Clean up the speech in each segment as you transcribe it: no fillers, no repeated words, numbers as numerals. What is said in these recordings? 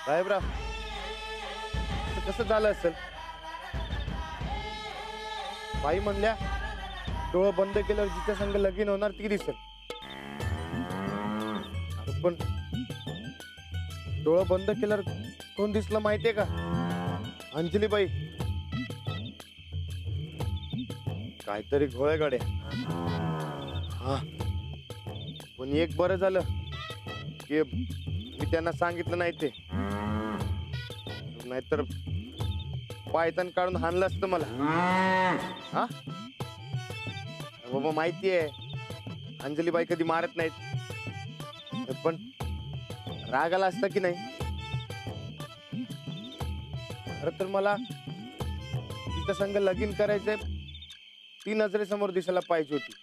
साहेबराव, कसं झालं असेल? बाई म्हणल्या डोळं बंद केल्यावर जिच्या संग लगीन होणार ती दिसेल. अरे पण डोळं बंद केल्यावर कोण दिसलं माहितीये का? अंजली बाई. काहीतरी घोळे गड्या. हा, पण एक बरं झालं की मी त्यांना सांगितलं नाही ते, नाहीतर पायतान काढून हाणलं असतं मला. हा बाबा, माहितीये अंजली बाई कधी मारत नाहीत, पण राग आला असता की नाही. खरं तर मला तिच्या संग लगीन करायचंय, ती नजरेसमोर दिसायला पाहिजे होती.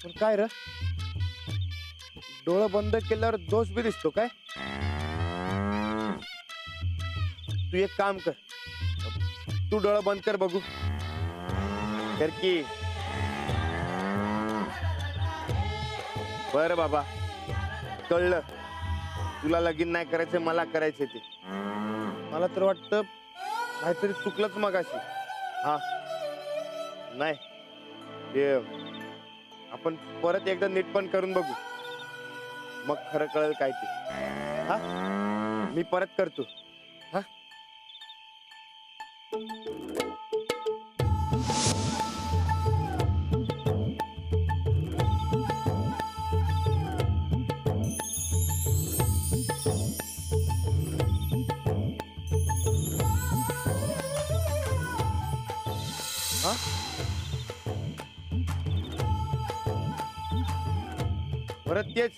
पण काय र, डोळं बंद केल्यावर दोष बी दिसतो काय? तू एक काम कर, तू डोळं बंद कर बघू. कर की. बर बाबा, कळलं. तुला लगीन नाही करायचंय, मला करायचंय ते. मला तर वाटतं काहीतरी चुकलंच मगाशी. हा नाही, ते आपण परत एकदा नीट पण करून बघू, मग खरं कळेल काय ते. हा, मी परत करतो. हा, हा? परत तेच.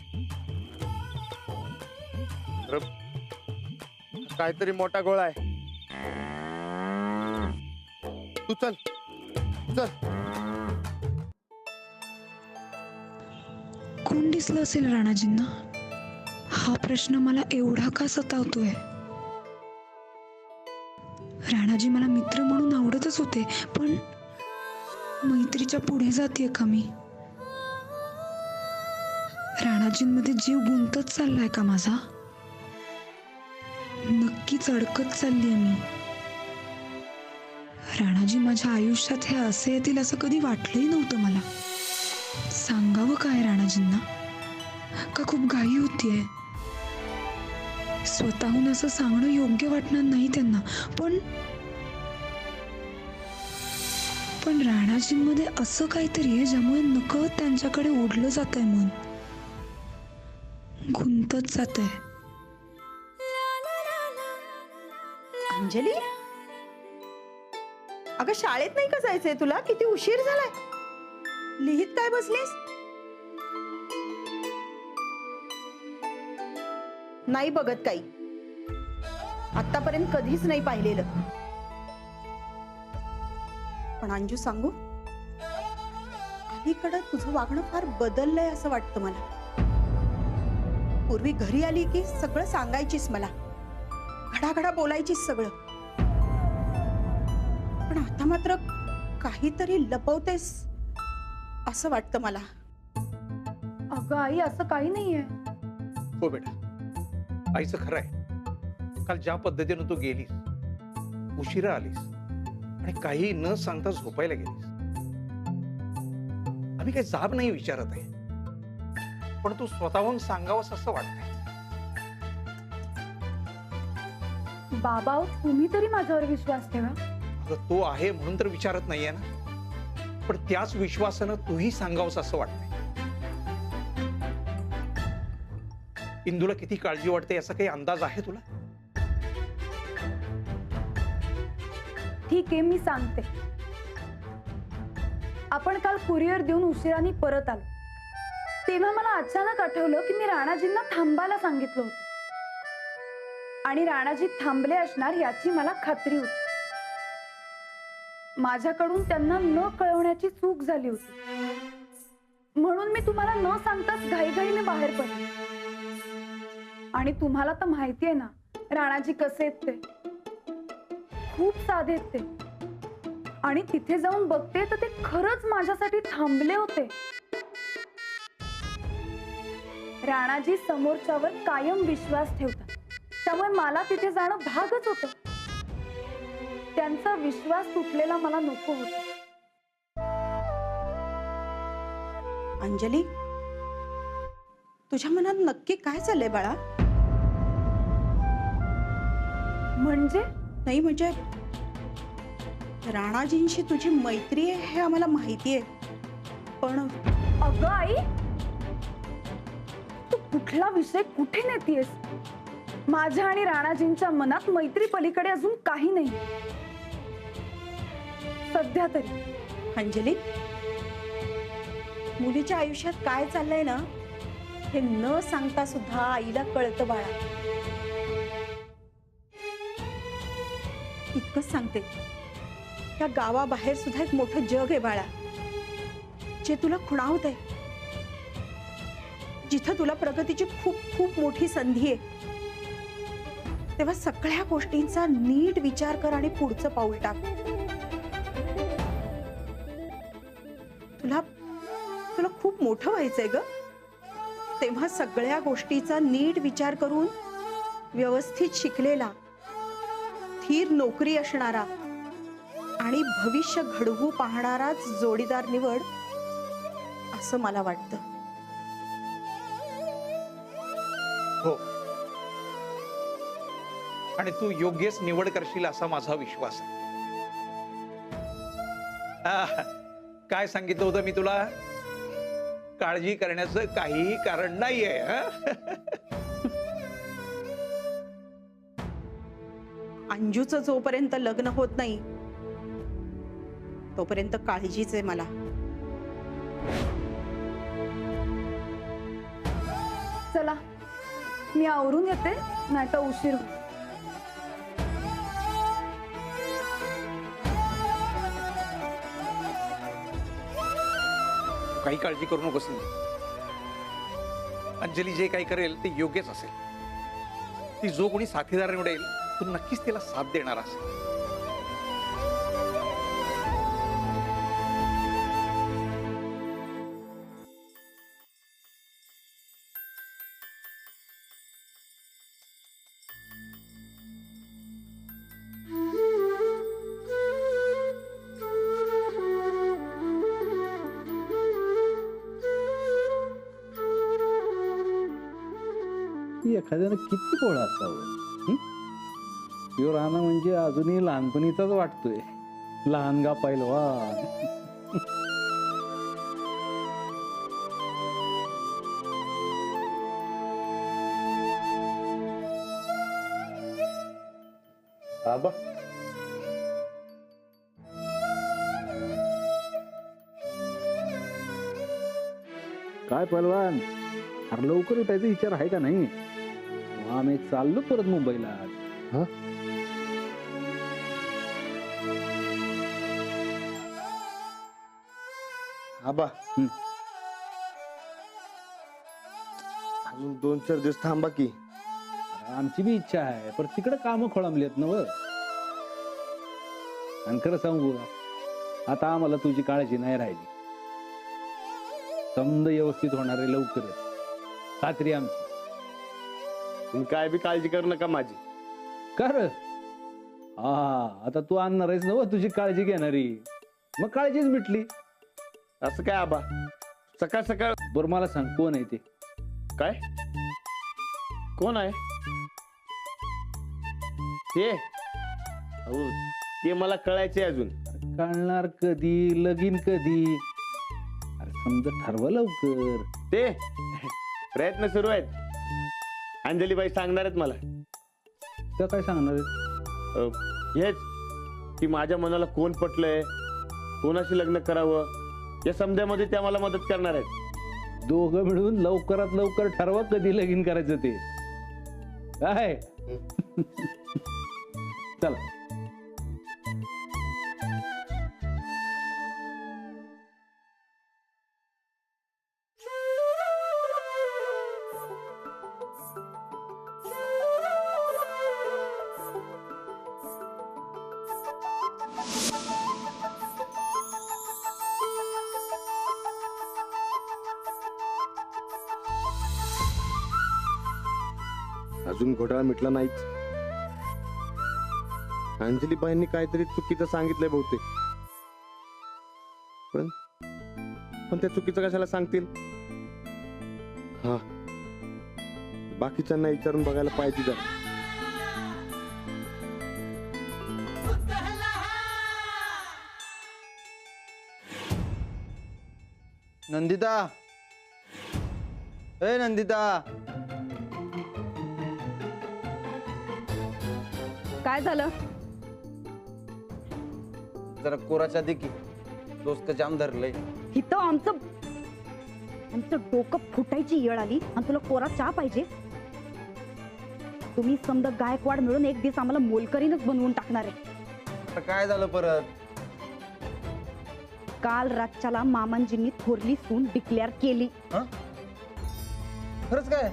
काहीतरी मोठा गोळा आहे. तू चल चल. कोण दिसलं असेल राणाजींना? हा प्रश्न मला एवढा का सतावतोय? राणाजी मला मित्र म्हणून आवडतच होते, पण मैत्रीच्या पुढे जातेय का मी? राणाजींमध्ये जीव गुंतत चाललाय का माझा? नक्कीच अडकत चाललीय मी. राणाजी माझ्या आयुष्यात हे असे येतील असं कधी वाटलंही नव्हतं मला. सांगावं काय राणाजींना? का खूप घाई होतीये? स्वतःहून असं सांगणं योग्य वाटणार नाही त्यांना, पण राणाजींमध्ये असं काहीतरी आहे ज्यामुळे नकळत त्यांच्याकडे ओढलं जात आहे. मन गुंतत जात आहे. अंजली, अगं शाळेत नाही का जायचंय तुला? किती उशीर झालाय. लिहित काय बसलीस? नाही बघत काही, आतापर्यंत कधीच नाही पाहिलेलं. पण अंजू, सांगू, अलीकडं तुझं वागणं फार बदललंय असं वाटतं मला. पूर्वी घरी आली की सगळं सांगायचीस मला, घडाघडा बोलायचीस सगळं. पण आता मात्र काहीतरी लपवतेस असं वाटतं मला. अगं आई, असं काही नाहीये. हो बेटा, आईचं खरं आहे. काल ज्या पद्धतीनं तू गेलीस, उशिरा आलीस आणि काही न सांगता झोपायला गेलीस. आम्ही काही जाब नाही विचारत आहे, पण तू स्वतःहून सांगावंस असं वाटतंय. बाबा, तुम्ही तरी माझ्यावर विश्वास ठेवा. अगं, तो आहे म्हणून तर विचारत नाहीये ना, पण त्याच विश्वासानं तूही सांगावंस असं वाटतंय. इंदूला किती काळजी वाटते याचा काही अंदाज आहे तुला? ठीक आहे, मी सांगते. आपण काल कुरिअर देऊन उशिराने परत आलो, तेव्हा मला अचानक आठवलं की मी राणाजींना थांबायला सांगितलं होतं, आणि राणाजी थांबले असणार याची मला खात्री होती. माझ्याकडून त्यांना न कळवण्याची चूक झाली होती, म्हणून मी तुम्हाला न सांगताच घाईघाईने बाहेर पडले. आणि तुम्हाला तर माहिती आहे ना राणाजी कसे आहेत ते. खूप साधे आहेत ते, आणि तिथे जाऊन बघते तर ते खरंच माझ्यासाठी थांबले होते. राणाजी समोरच्यावर कायम विश्वास ठेवतात, त्यामुळे मला तिथे जाणं भागच होतं. त्यांचा विश्वास तुटलेला मला नको होता. अंजली, तुझ्या मनात नक्की काय चाललंय बाळा? म्हणजे नाही म्हणजे राणाजींशी तुझी मैत्री आहे हे आम्हाला माहिती आहे, पण अगं आई, तू कुठला विषय कुठे नेतीयस? माझ्या आणि राणाजींच्या मनात मैत्री पलीकडे अजून काही नाही सध्या तरी. अंजली, मुलीच्या आयुष्यात काय चाललंय ना हे न सांगता सुद्धा आईला कळतं बाळा. इतकंच सांगते, त्या गावाबाहेर सुद्धा एक मोठं जग आहे बाळा, जे तुला खुणावत आहे, जिथं तुला प्रगतीची खूप खूप मोठी संधी आहे. तेव्हा सगळ्या गोष्टींचा नीट विचार कर आणि पुढचं पाऊल टाक. तुला तुला खूप मोठं व्हायचंय ग, तेव्हा सगळ्या गोष्टीचा नीट विचार करून व्यवस्थित शिकलेला, स्थिर नोकरी असणारा आणि भविष्य घडवू पाहणाराच जोडीदार निवड, असं मला वाटतं. हो, आणि तू योग्यच निवड करशील असा माझा विश्वास आहे. काय सांगितलं होतं मी तुला? काळजी करण्याचं काहीही कारण नाहीये. अंजूचं जोपर्यंत लग्न होत नाही तोपर्यंत काळजीच आहे मला. चला, मी आवरून येते, नाही तर उशीर होईल. काही काळजी करू नकोस. अंजली जे काही करेल ते योग्यच असेल. ती जो कोणी साथीदार निवडेल तो नक्कीच तिला साथ देणार असेल. एखाद्यानं किती गोळा असावं. यो राणा म्हणजे अजूनही लहानपणीचाच वाटतोय. लहान गा पैलवान. आबा, काय पैलवान, अरे लवकर उठायचा विचार आहे का नाही? आम्ही चाललो परत मुंबईला. हा, आबा, अजून 2-4 दिवस थांबा की. आमची बी इच्छा आहे, पण तिकडे कामं खोळंबलीत ना वर. आणि खरं सांगू, आता आम्हाला तुझी काळजी नाही राहिली. समज व्यवस्थित होणार आहे लवकरच, खात्री आमची. तुम्ही काय बी काळजी करू नका माझी. कर हा, आता तू आणणार आहेस ना तुझी काळजी घेणारी, मग काळजीच मिटली. असं काय आबा, सकाळ सकाळ? बरं मला सांग, कोण आहे ते? काय? कोण आहे ते? अहो, ते मला कळायचे अजून. कळणार कधी? लगीन कधी? अरे समजा ठरवा लवकर. ते प्रयत्न सुरू आहेत. अंजलीबाई सांगणार आहेत मला. तर काय सांगणार आहे? हेच की माझ्या मनाला कोण पटलंय, कोणाशी लग्न करावं, या समजामध्ये त्या मला मदत करणार आहेत. दोघं मिळून लवकरात लवकर ठरवा कधी लगीन करायचं ते. काय चला. अजून घोटाळा मिटला नाहीच. अंजलीबाईंनी काहीतरी चुकीचं सांगितलंय बहुतेक. पण त्या चुकीचं कशाला सांगतील? हा, बाकीच्यांना विचारून बघायला पाहिजे जरा. नंदिता, ए नंदिता, काय झालं? जरा कोराच्या दे की, डोसकं जाम धरलंय. इथं आमचं डोकं फुटायची येळ आली आणि तुला कोरा चहा पाहिजे? तुम्ही समजा गायकवाड मिळून एक दिवस आम्हाला मोलकरीनच बनवून टाकणार आहे. आता काय झालं परत? काल रातच्याला मामांजींनी थोरली सून डिक्लेअर केली. खरंच काय?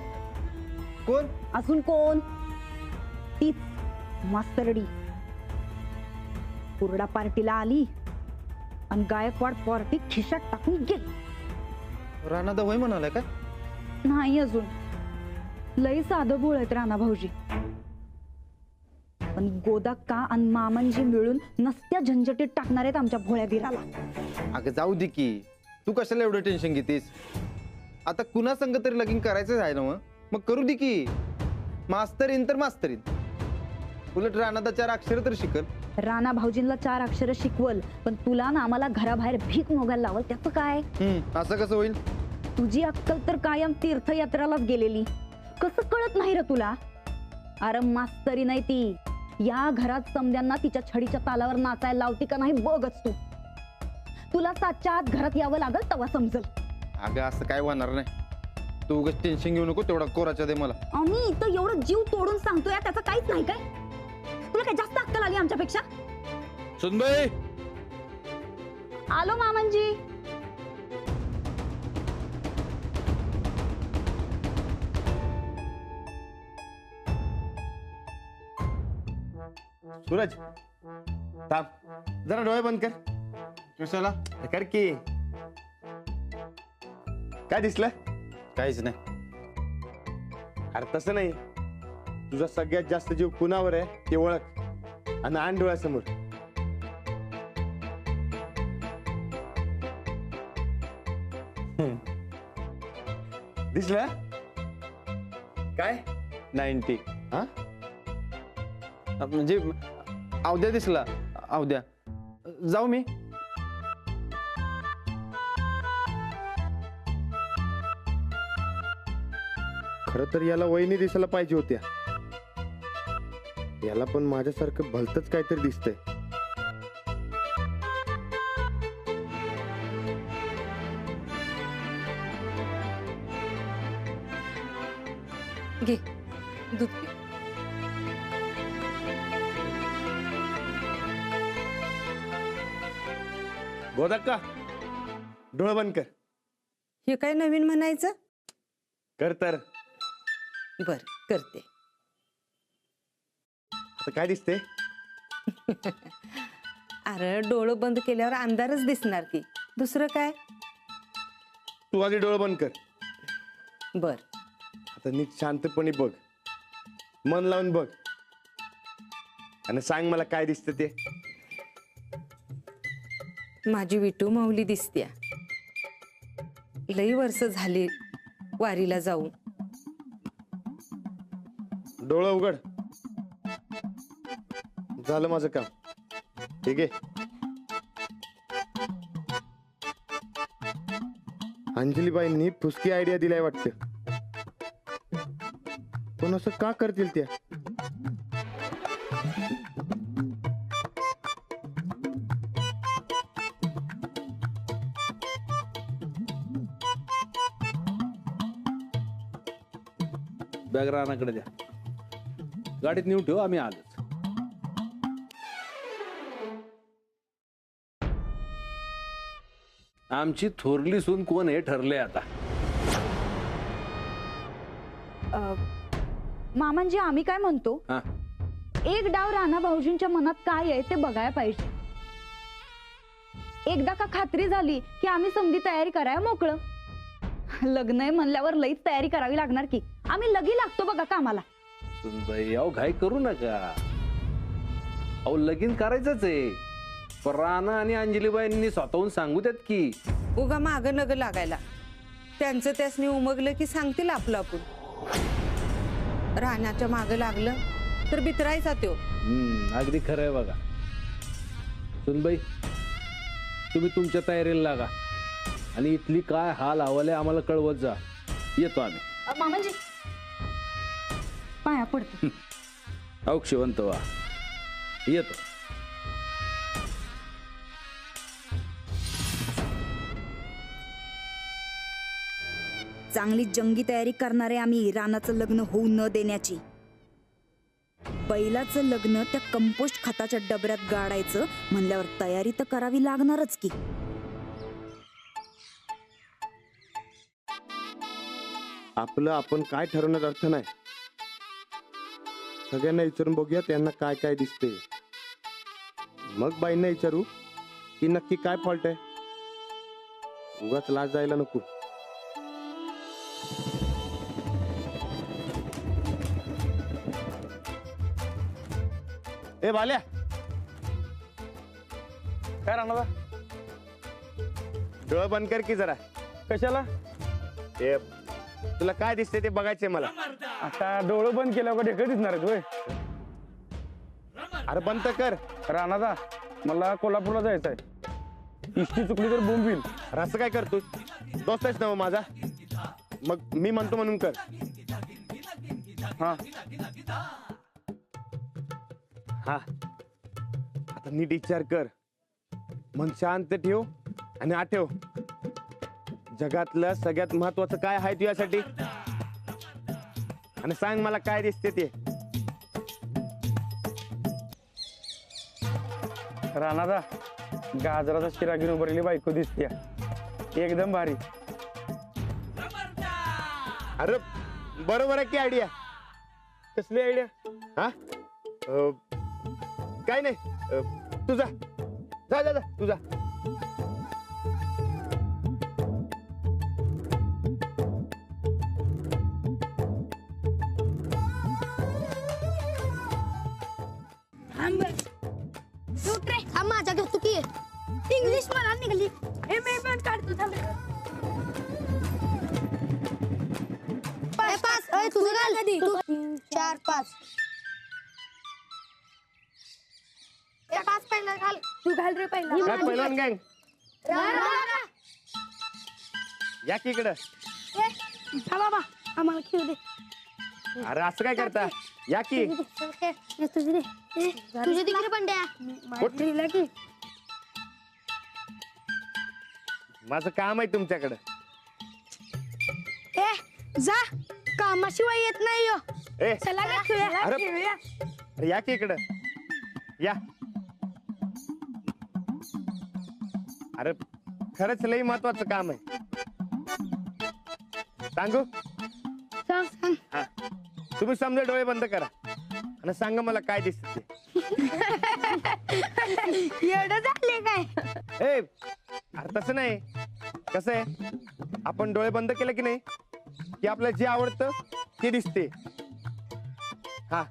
कोण? अजून कोण? तीच मास्तरडी. पुरडा पार्टीला आली आणि गायकवाड पार्टी खिशात टाकून गेली. राणा होय म्हणालाय काय? नाही अजून, लई साधं बोळ आहेत राणा भाऊजी. पण गोदाक्का आणि मामांजी मिळून नसत्या झंझटीत टाकणार आहेत आमच्या भोळ्या वीराला. अगं जाऊ दे की, तू कशाला एवढं टेन्शन घेतेस? आता कुणा संग तरी लगीन करायचंच आहे ना, मग करू दे की. मास्तरीन तर मास्तरीन, उलट राणादा 4 अक्षर तर शिकल. राणा भाऊजींना 4 अक्षर शिकवल, पण तुला ना आम्हाला घराबाहेर भीक मोगायला लावल, त्याचं काय? असं कसं होईल? तुझी अक्कल तर कायम तीर्थयात्रालाच गेलेली. कसं कळत नाही रे तुला? अरे मास्तरी नाही ती, या घरात समद्यांना तिच्या छडीच्या तालावर नाचायला लावती का नाही बघच तू. तुला 7च्या आत घरात यावं लागल तेव्हा समजल. अगं असं काय होणार नाही, तू उगाच टेन्शन घेऊ नको. तेवढा कोराच्या दे मला. आम्ही इथं एवढं जीव तोडून सांगतोय, त्याचं काहीच नाही काय? तुला काय जास्त अक्कल आली आमच्यापेक्षा? सुनबाई, आलो मामांजी. सूरज थांब, जरा डोळे बंद कर. कशाला? कर की. काय दिसलं? काहीच नाही. अरे तसं नाही, तुझा सगळ्यात जास्त जीव कुणावर आहे ते ओळख आणि आण डोळ्यासमोर. दिसलं? काय 90. हा? म्हणजे अवद्या दिसला. अवद्या जाऊ मी. खर तर याला वहिनी दिसायला पाहिजे होत्या. याला पण माझ्यासारखं भलतच काहीतरी दिसतंय. घे दूध पी. गोदाक्का, डोळं बंद कर. हे काय नवीन म्हणायचं? कर तर. बर करते. आता काय दिसते? अरे डोळं बंद केल्यावर अंधारच दिसणार की, दुसरं काय? तू आधी डोळं बंद कर. बर. आता नीट शांतपणे बघ, मन लावून बघ आणि सांग मला काय दिसतं ते. माझी विटू माऊली दिसत्या. लई वर्ष झाली वारीला जाऊन. डोळं उघड. झालं माझं काम. ठीक आहे. अंजलीबाईंनी फुसकी आयडिया दिलाय वाटतं. पण असं का करतील त्या? बॅग रानाकडे द्या, गाडीत नेऊन ठेव, आम्ही आलोच. आमची थोरली सून कोण हे ठरले आता. मामांजी आम्ही काय म्हणतो, हा, एक डाव राणा भाऊजींच्या मनात काय आहे ते बघायला पाहिजे. एकदा का खात्री झाली की आम्ही समधी तयारी करायला मोकळं. लग्न आहे म्हणल्यावर लईच तयारी करावी लागणार की. आम्ही लगी लागतो बघा कामाला. सुनबाई अहो घाई करू नका. अहो लगीन करायचंच आहे. पण राणा आणि अंजलीबाईंनी स्वतःहून सांगू द्यात की. उगा मागं नग लागायला. त्यांचं त्यासनी उमगलं की सांगतील आपलं आपण. रानाच्या मागं लागलं तर बितरायचा त्यो. अगदी खरं आहे बघा. सुनबाई तुम्ही तुमच्या तयारीला लागा आणि इथली काय हाल हवाल आहे आम्हाला कळवत जा. येतो आम्ही. मामाजी पाया पडतो. औक्षवंत वा. येतो. चांगली जंगी तयारी करणारे आम्ही रानाचं लग्न होऊ न देण्याची. बैलाचं लग्न त्या कंपोस्ट खताच्या डबऱ्यात गाडायचं म्हणल्यावर तयारी तर करावी लागणारच की. आपलं आपण काय ठरवण्यात अर्थ नाही. सगळ्यांना विचारून बघूया त्यांना काय काय दिसते. मग बाईंना विचारू की नक्की काय फॉल्ट आहे. उगाच लाज जायला नको. ए बाल्या काय राहणार डोळं बंद कर की जरा. कशाला? ए तुला काय दिसते ते बघायचंय मला. आता डोळं बंद केल्यावर ढेकळ दिसणार आहेत होय. अरे बंद तर कर. राणादा मला कोल्हापूरला जायचंय. इष्टी चुकली तर बोंबील. अरे असं काय करतो. दोस्त आहेस ना माझा. मग मी म्हणतो म्हणून कर. हा हा आता नीट विचार कर. मन शांत ठेव आणि आठव जगातलं सगळ्यात महत्वाचं काय आहे तुझ्यासाठी. आणि सांग मला काय दिसते ते. राणादा गाजराचा शिरा घेऊन उभारलेली बायको दिसते एकदम भारी. अरे बरोबर आहे की आयडिया. कसली आयडिया. हा काय नाही. तुझा जा जा जा तुझा. माझ्या घेतो की इंग्लिश मला निघाली. हे मी पण काढतो. पाच तुझं घाल. 4 5 5 पहिला घाल. तू घाल रे पहिला. काय पहिला गँग या की इकडं. बाबा आम्हाला खेळू दे. अरे असं काय करता. या की. तुझे तिकडे पण द्या. माझं काम आहे तुमच्याकडं. जा कामाशिवाय येत नाही यो. ए चला ना खेळूया. अरे या की इकडं या. अरे खरंच लई महत्वाचं काम आहे. सांगू. सांग. हा तुम्ही समजा डोळे बंद करा आणि सांगा मला काय दिसते. एवढं झाले काय. ए अरे तसं नाही. कसं आहे आपण डोळे बंद केले की नाही की आपल्याला जे आवडतं ते दिसते. हा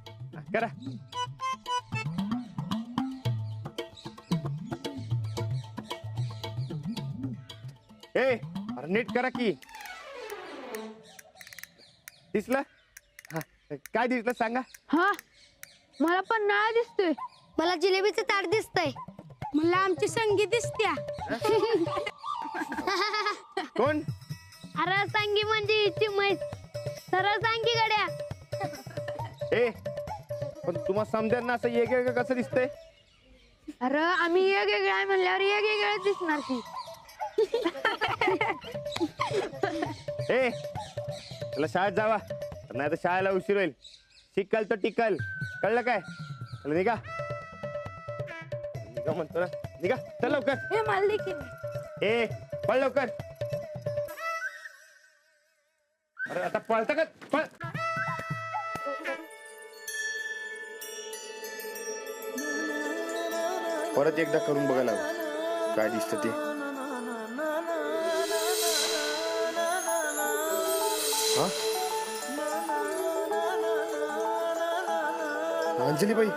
करा. ए अरे नीट करा की. दिसलं. हा काय दिसलं सांगा. हा मला पण नाळ दिसतोय. मला जिलेबीचं ताट दिसतंय. मला आमची संगी दिसत्या. कोण. अरे संगी म्हणजे हिची मैस. सरळ सांगी गड्या. ए पण तुम्हाला समजेल ना असं वेगळं कसं दिसतंय. अरे आम्ही वेगवेगळं आहे म्हणल्यावर वेगवेगळं दिसणार की. ए त्याला शाळेत जावा नाही तर शाळेला उशीर होईल. शिकल तर टिकल. कळलं काय. चला निघा. निघा म्हणतो ना. निघा चल लवकर. हे मला देखील. ए पळ लवकर. अरे आता पळता का. पळ. परत एकदा करून बघायला काय दिसतं ते. हा अंजलीबाई